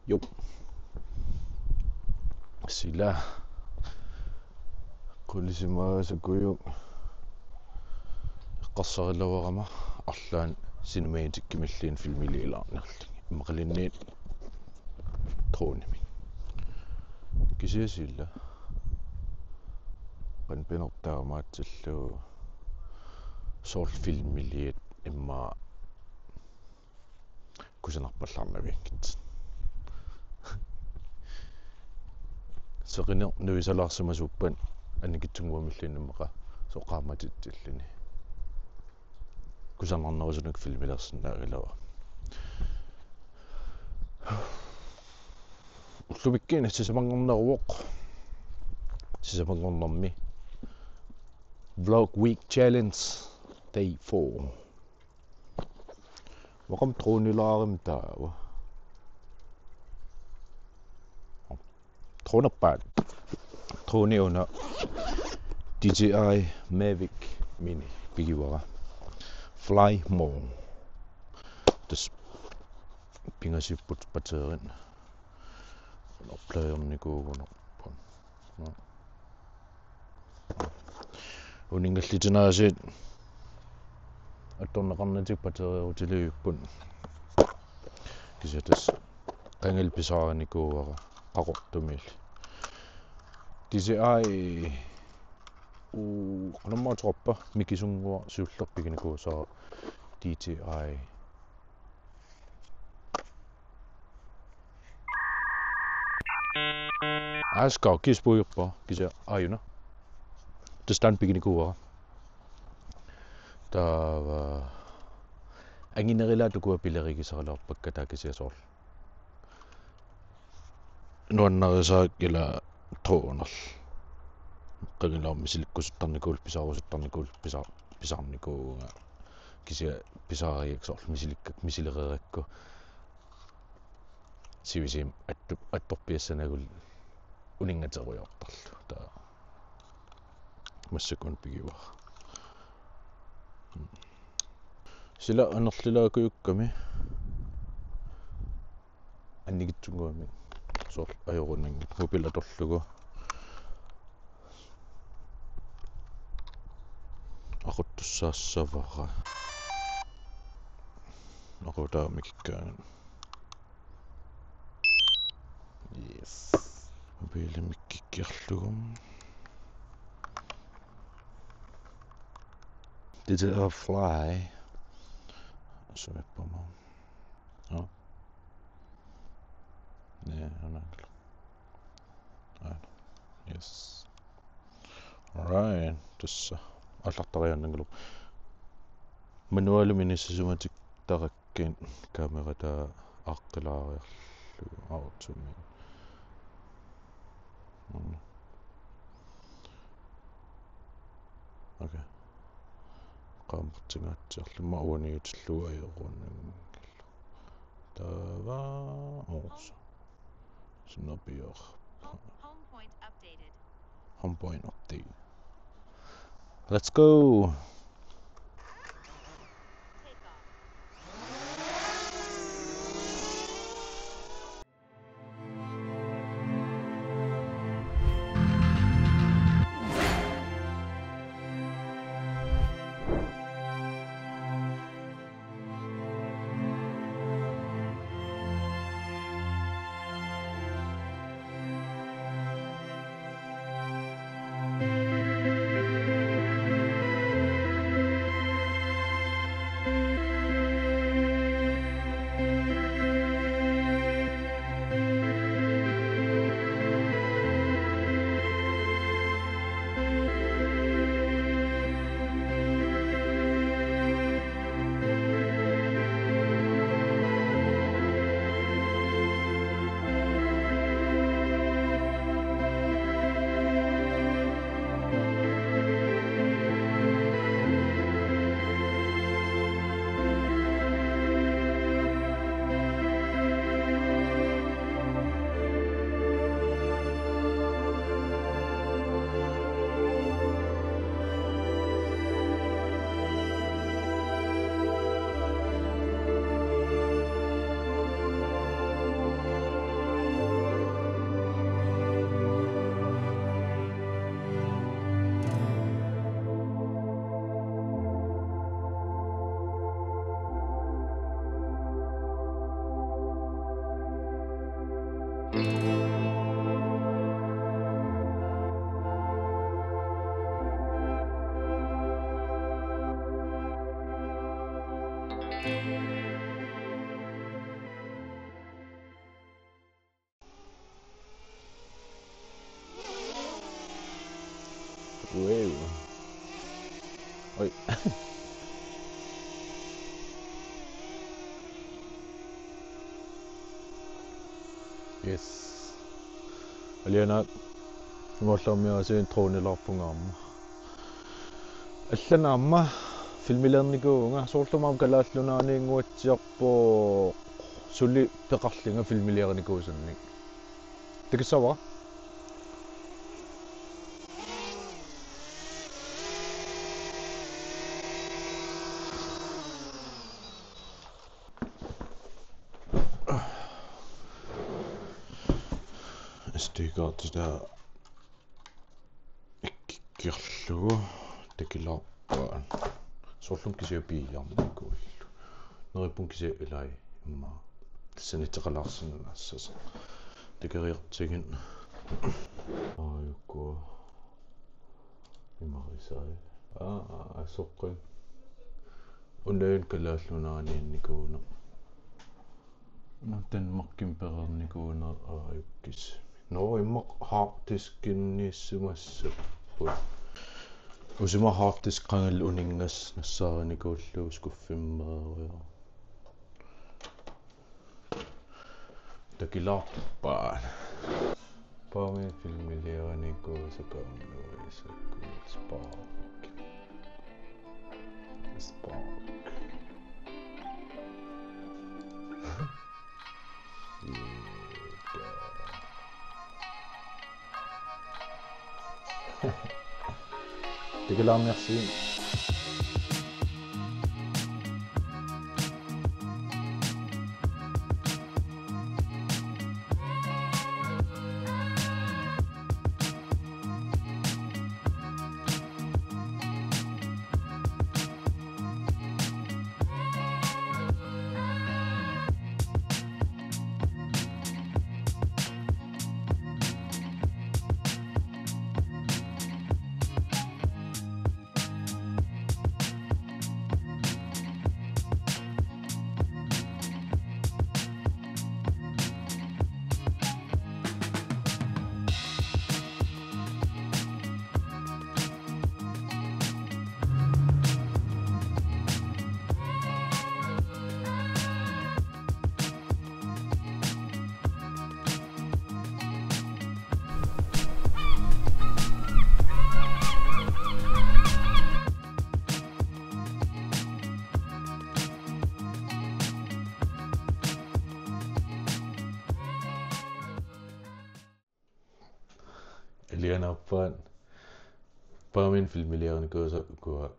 Jo. Sillä kulisimaasakuyuk qassarilavarama arlaan cinematic-kimilliin filmiliilaarnerlu imaqalinniit troonimi kisiasilla qanpinertaamaatsillu short filmiliit imma kusanarpallarnavikkit seqiner nuisalaarsumasuppan annikitsunguamilliinimmaqa soqaamatittillini kusanarnerusunuk filmilersinnaagilava ullumikkiina sisamangornermi vlog week challenge day 4 waqam troonilaarim taawa tronerpaat trooniuna DJI Mavic Mini pigiwara fly more des pingasiput batterien oplayernikuugunerpun uningallitinaasiit attorneqarnatik batterierutiliuppun kisiatas qangalpisaaranikuuara qaqortumilli DJI qanammaatroppa mikisungua siullerpiginikuusaa DJI Askau kispuiuppa kisia ajuna testan piginikuuara tava anginerila tukua pilerigisarlarpakka taakisiasoor nuannarisaak ila troonerl qagilaarmisilikkusuttarnikuul pisaarusuttarnikuul pisarnikuunga kisia pisaariaksorl misilikkak misilereerakku sivisim attorpiassanagul uningateriortarlu taa massakun pigiwa sila anerlilaakuyukkami annikitsunguami soor ajorunangit mobilatorlugu aquttussaassavara aqutaamikikkaangan yes mobilimikkiarlugum did it fly suippama oh yeah yes alright tussa аллартарианнангулу мануалуминissasumatik таrakkiin камерата аққилаариарлу аутуми окей qaammartingaatiarlumma uaniutillua ajorunnang tava oos sinnapior home point update let's go Wow. Oj. Yes. Aliana имоллэрмиасуин трууниларпунгаама. Алланаама филмилерникуунга суурлумаам калааллунааниингуатсиарпоо сули пеқарлинга филмилерникуусанник. Тиксава. SD-kort der ikkirlugu takilarpaan soorlum kisia piiarnikkuullu neripun kisia ilai imma saniteqalaarsinunassasa takeriartigin ayukku imarisai assoqqin unaun kalaallunaaniinnikuuna tan makkim perernikuuna ayukkis no immaq harddiskiniissumassappu usuma harddisk qangal uningas nassaarinikuullu skuffimmeeria takilarpaan paamin filmiliaranikuusakaannuisakku Spark Dégueulasse, merci. Elianarpaan paamin filmiliaranikuusakua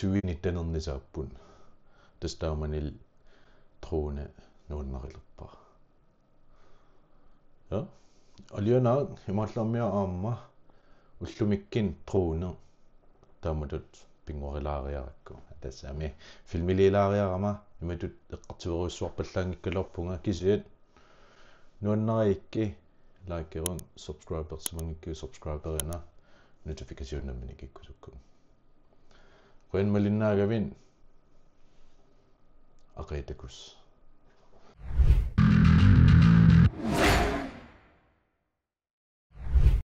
tuinittanernissaappun tastaamanil truune nuunnarillerpaa ja aliana imaallarmia aamma ullumikkin truune taamatut pinguarilaariarakku tassami filmililaariarama imatut eqqartiveruissuarpallaangikkalorpunga kisiat nuannariikki likeerun subscriber subscriberina notificationamminikikkusukku quen malinnaagavin aqitakus